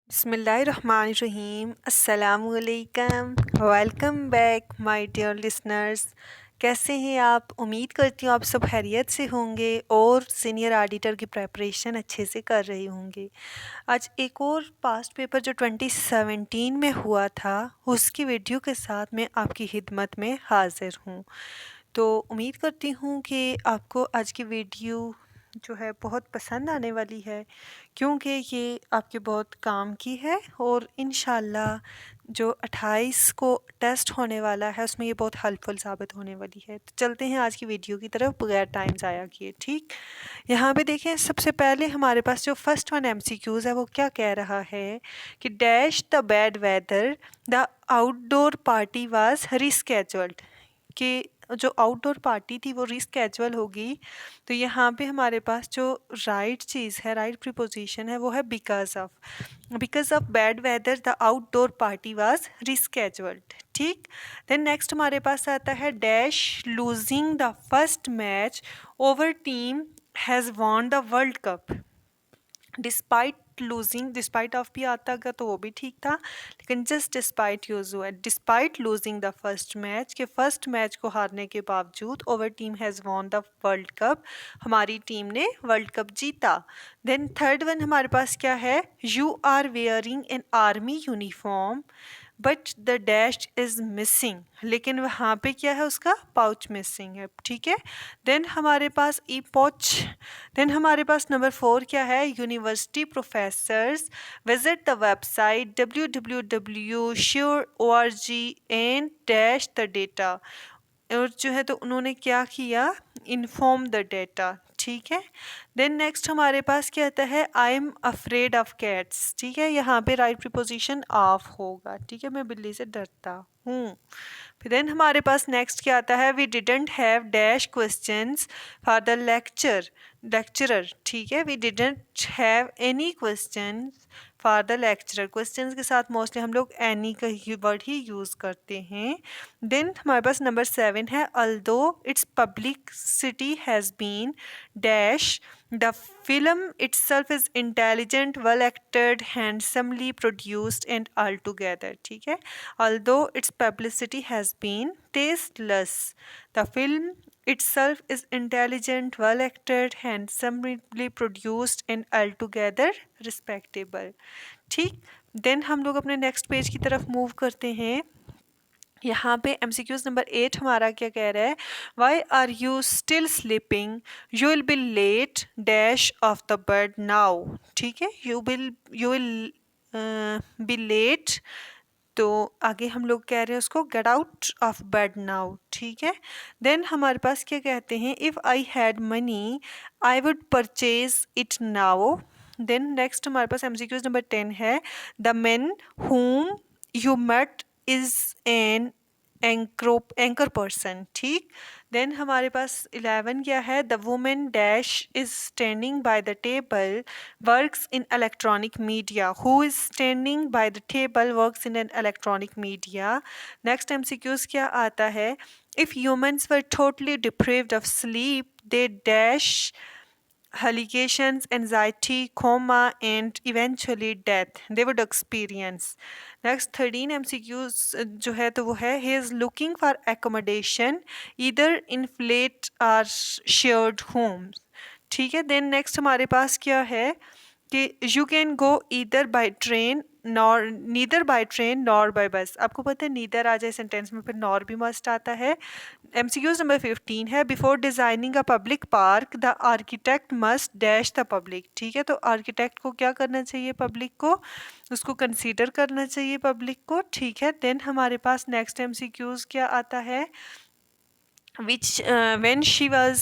बिस्मिल्लाहिर्रहमानिर्रहीम अस्सलामुअलैकुम welcome back my dear listeners. कैसे हैं आप? उम्मीद करती हूँ आप सब खैरियत से होंगे और सीनियर ऑडिटर की प्रिपरेशन अच्छे से कर रहे होंगे। आज एक और पास्ट पेपर जो 2017 में हुआ था उसकी वीडियो के साथ मैं आपकी खिदमत में हाज़िर हूँ। तो उम्मीद करती हूँ कि आपको आज की वीडियो जो है बहुत पसंद आने वाली है, क्योंकि ये आपके बहुत काम की है और इंशाल्लाह जो 28 को टेस्ट होने वाला है उसमें ये बहुत हेल्पफुल साबित होने वाली है। तो चलते हैं आज की वीडियो की तरफ बगैर टाइम ज़ाया किए। ठीक, यहाँ पे देखें, सबसे पहले हमारे पास जो फर्स्ट वन एमसीक्यूज़ है वो क्या कह रहा है कि dash the bad weather the outdoor party was rescheduled, कि जो आउटडोर पार्टी थी वो रिस्केजुअल होगी। तो यहाँ पे हमारे पास जो राइट चीज़ है, राइट प्रीपोजिशन है, वो है because of bad weather the outdoor party was rescheduled. ठीक, देन नेक्स्ट हमारे पास आता है dash losing the first match over team has won the world cup. Despite losing, despite of भी आता अगर तो वो भी ठीक था, लेकिन जस्ट डिस्पाइट यूज़ हुआ है। Despite losing the first match, के फर्स्ट मैच को हारने के बावजूद our team has won the world Cup, हमारी टीम ने वर्ल्ड कप जीता। देन थर्ड वन हमारे पास क्या है, you are wearing an army uniform but the dash is missing, लेकिन वहाँ पे क्या है, उसका पाउच मिसिंग है। ठीक है, देन हमारे पास ई पॉच। देन हमारे पास नंबर 4 क्या है, university professors visit the website www.sure.org and dash the data, और जो है तो उन्होंने क्या किया, इन्फॉर्म द डेटा। ठीक है, देन नेक्स्ट हमारे पास क्या आता है, I am afraid of cats. ठीक है, यहाँ पे राइट प्रीपोजिशन ऑफ होगा। ठीक है, मैं बिल्ली से डरता हूँ। फिर देन हमारे पास नेक्स्ट क्या आता है, we didn't have dash questions for the lecturer. ठीक है, we didn't have any questions for the lecturer. Questions के साथ मोस्टली हम लोग एनी का वर्ड ही यूज़ करते हैं। देन हमारे पास नंबर 7 है, although its publicity has been dash the film itself is intelligent, well acted, handsomely produced and altogether. ठीक है, although its publicity has been tasteless, the film itself is intelligent, well acted, handsomely produced and altogether respectable. ठीक, then हम लोग अपने next page की तरफ move करते हैं। यहाँ पे MCQs नंबर 8 हमारा क्या कह रहा है, why are you still sleeping, you will be late dash of the bed now. ठीक है, यू विल बी लेट, तो आगे हम लोग कह रहे हैं उसको get out of bed now. ठीक है, देन हमारे पास क्या कहते हैं, if I had money I would purchase it now. Then next हमारे पास MCQs नंबर 10 है, the man whom you met is an anchor person. ठीक, देन हमारे पास 11 क्या है, the women dash is standing by the table works in electronic media, who is standing by the table works in an electronic media. Next MCQs क्या आता है, if humans were totally deprived of sleep they dash hallucinations, anxiety, coma, and eventually death they would experience. Next 13 MCQs जो है तो वो है, he is looking for accommodation either in flat or shared homes। ठीक है, then next हमारे पास क्या है कि you can go either by train nor neither by train nor by bus. आपको पता है नीदर आ जाए सेंटेंस में, फिर नॉर भी मस्ट आता है। MCQs नंबर 15 है, before designing a public park the architect must dash the public. ठीक है, तो आर्किटेक्ट को क्या करना चाहिए, पब्लिक को उसको कंसीडर करना चाहिए पब्लिक को। ठीक है, देन हमारे पास नेक्स्ट MCQs क्या आता है, which when she was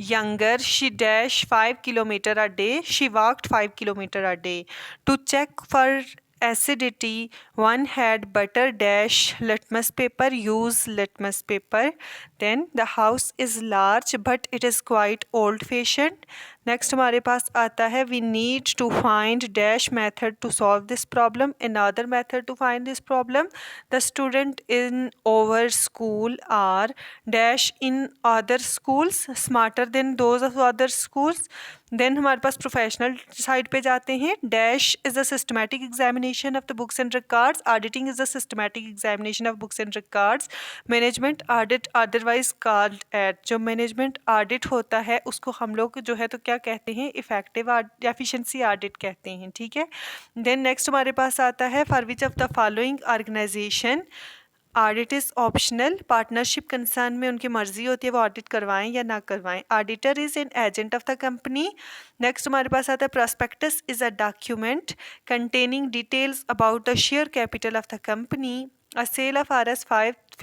younger she dashed 5 kilometer a day, she walked 5 kilometer a day to check for acidity, one had butter dash litmus paper, use litmus paper। Then the house is large but it is quite old fashioned, next हमारे पास आता है we need to find dash method to solve this problem, another method to find this problem, the student in our school are dash in other schools smarter than those of other schools. Then हमारे पास professional side पे जाते हैं, dash is a systematic examination of the books and records, auditing is a systematic examination of books and records, management audit otherwise called eight, जो management audit होता है उसको हम लोग जो है तो क्या कहते हैं, इफेक्टिव एफिशिएंसी ऑडिट कहते हैं, ठीक है। देन नेक्स्ट हमारे पास आता है for which of the following organisation audit is optional, partnership concern में उनकी मर्जी होती है वो ऑडिट करवाएं या ना करवाएं, auditor is an agent of the company. Next हमारे पास आता है prospectus is a document containing details about the share capital of the company, a sale of Rs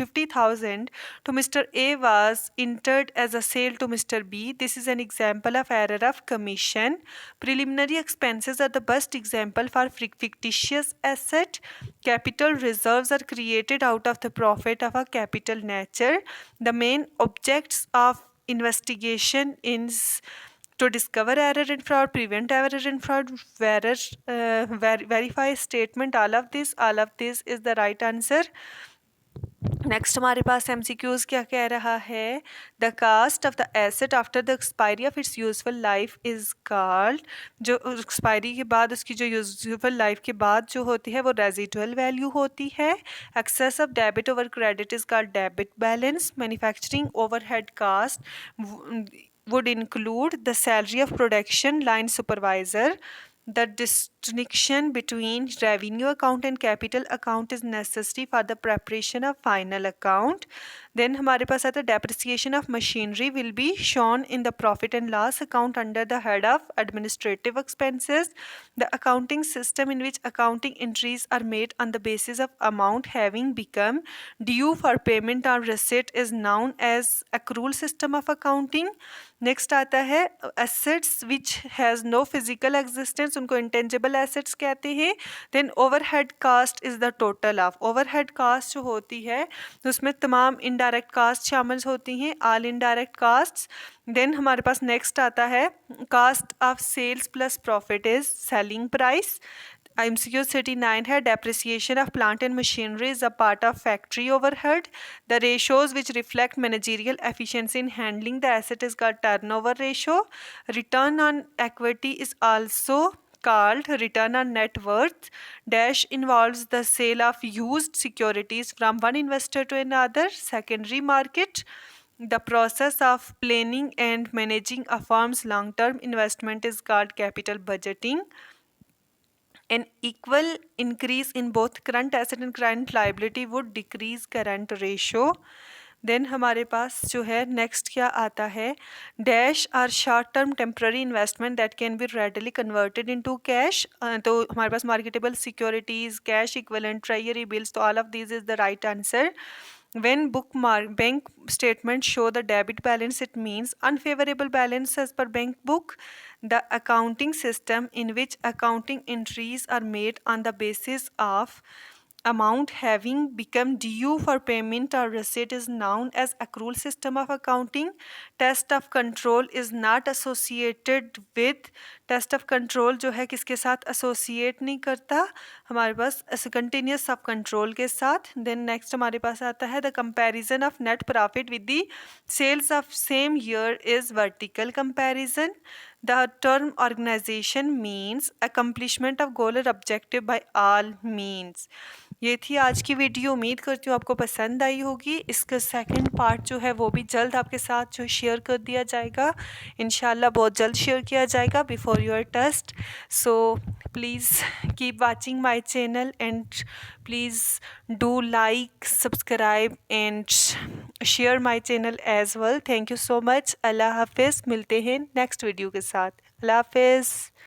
50,000 to Mr. A was entered as a sale to Mr. B. This is an example of error of commission. Preliminary expenses are the best example for fictitious asset. Capital reserves are created out of the profit of a capital nature. The main objects of investigation is to discover error and fraud, prevent error and fraud, verify statement, all of this is the right answer. Next हमारे पास MCQs क्या कह रहा है, the cost of the asset after the expiry of its useful life is called, जो expiry के बाद उसकी जो यूजफुल लाइफ के बाद जो होती है वो रेजिडुअल वैल्यू होती है। Excess of debit over credit is called debit balance. Manufacturing overhead cost would include the salary of production line supervisor. The distinction between revenue account and capital account is necessary for the preparation of final account. Then हमारे पास आता है depreciation of machinery will be shown in the profit and loss account under the head of administrative expenses. The accounting system in which accounting entries are made on the basis of amount having become due for payment or receipt is known as accrual system of accounting. Next आता है assets which has no physical existence, उनको intangible assets कहते हैं। Then overhead cost is the total of, overhead cost जो होती है तो उसमें तमाम इनडायरेक्ट कास्ट शामिल होती हैं, ऑल इनडायरेक्ट कास्ट्स। देन हमारे पास नेक्स्ट आता है cost of sales plus profit is selling price. MCQ 39 है depreciation of plant and machinery is a part of factory overhead. The ratios which reflect managerial efficiency in handling the asset is called turnover ratio. Return on equity is also called return on net worth. Dash involves the sale of used securities from one investor to another. Secondary market. The process of planning and managing a firm's long-term investment is called capital budgeting. An equal increase in both current asset and current liability would decrease current ratio. Then हमारे पास जो है next क्या आता है, dash are short term temporary investment that can be readily converted into cash. तो हमारे पास marketable securities, cash equivalent, treasury bills, तो all of this is the right answer. When bank statements show the debit balance, it means unfavorable balance as per bank book. The accounting system in which accounting entries are made on the basis of amount having become due for payment or receipt is known as accrual system of accounting. Test of control is not associated with, test of control जो है किसके साथ associate नहीं करता, हमारे पास continuous of control के साथ. Then next हमारे पास आता है the comparison of net profit with the sales of same year is vertical comparison. The term organization means accomplishment of goal or objective by all means. ये थी आज की वीडियो, उम्मीद करती हूँ आपको पसंद आई होगी. इसका सेकंड पार्ट जो है वो भी जल्द आपके साथ जो शेयर कर दिया जाएगा, इंशाल्लाह बहुत जल्द शेयर किया जाएगा before your test. So please keep watching my channel and please do like, subscribe and share my channel as well. Thank you so much. अल्लाह हाफिज़. मिलते हैं नेक्स्ट वीडियो के साथ. अल्लाह हाफिज़.